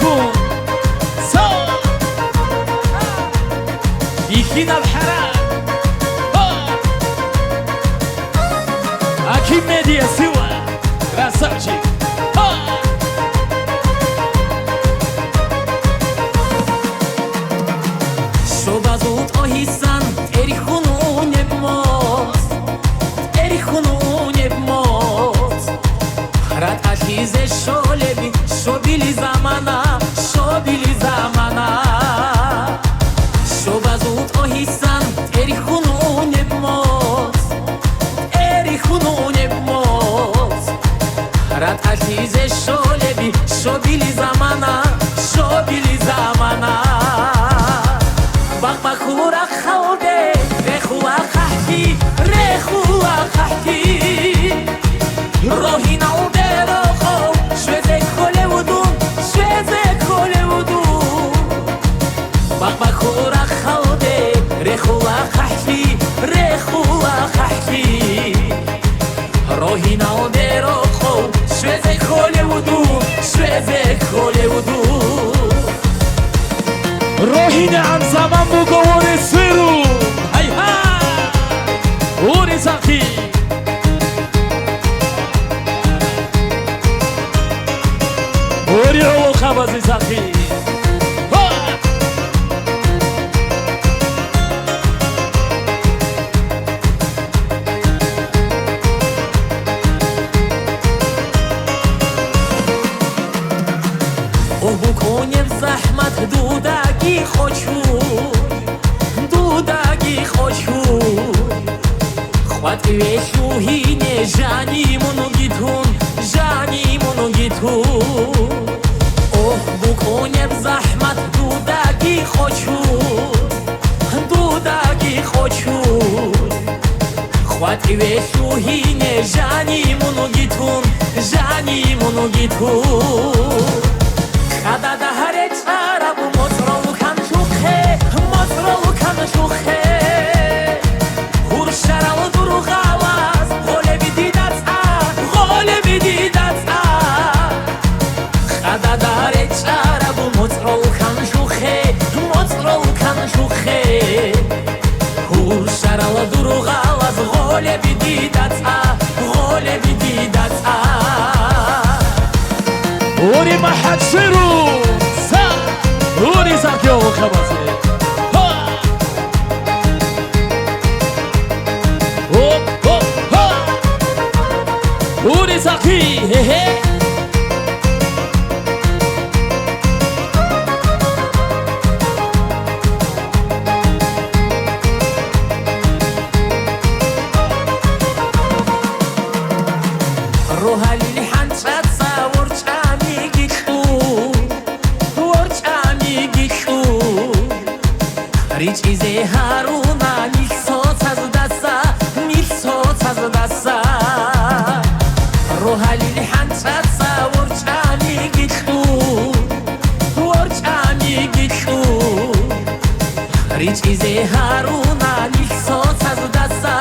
كون صار يخينا الحرام أكيد ميديا سوا راساجي شوبا زود آهیستن اری خونو نبماز اری خونو نبماز رد اشیز شولبی شوبیلی زمانا شوبیلی زمانا شوبا زود آهیستن اری خونو نبماز اری خونو نبماز رد اشیز شولبی شوبیلی زمانا شوبیلی زمانا بخورا خوده رخوا قحطی رخوا قحطی روحی نوده رو خو شوزه کله ودون شوزه کله ودون بخورا خوده رخوا قحطی رخوا قحطی روحی نوده رو خو شوزه کله ودون شوزه کله ودون روحي عن زمان بقول السيرو هيها وري زاكي وري هو خبز زاكي بکنیم زحمت دودگی خوشو دودگی خوشو خواهد وشوهینه جانی منو گیتون جانی منو گیتون اوه بکنیم زحمت دودگی خوشو دودگی خوشو خواهد وشوهینه جانی منو گیتون جانی منو گیتون خدا دهره چرب مطرو کن شوخه مطرو کن شوخه هور شرم درو غواز غول بیدیدت غول بیدیدت خدا دهره چرب مطرو کن شوخه مطرو کن شوخه هور شرم درو غواز غول بیدیدت غول بیدیدت وري ما حد سيرو سا وري زاكي وخبزي ها هوب هوب ها وري زاكي هي هي روحالي لحنشات صور ریچ ایزه هارونا نیسوت از دستا روحالی لحنشات ورچانی گیشو ریچ ایزه هارونا نیسوت از دستا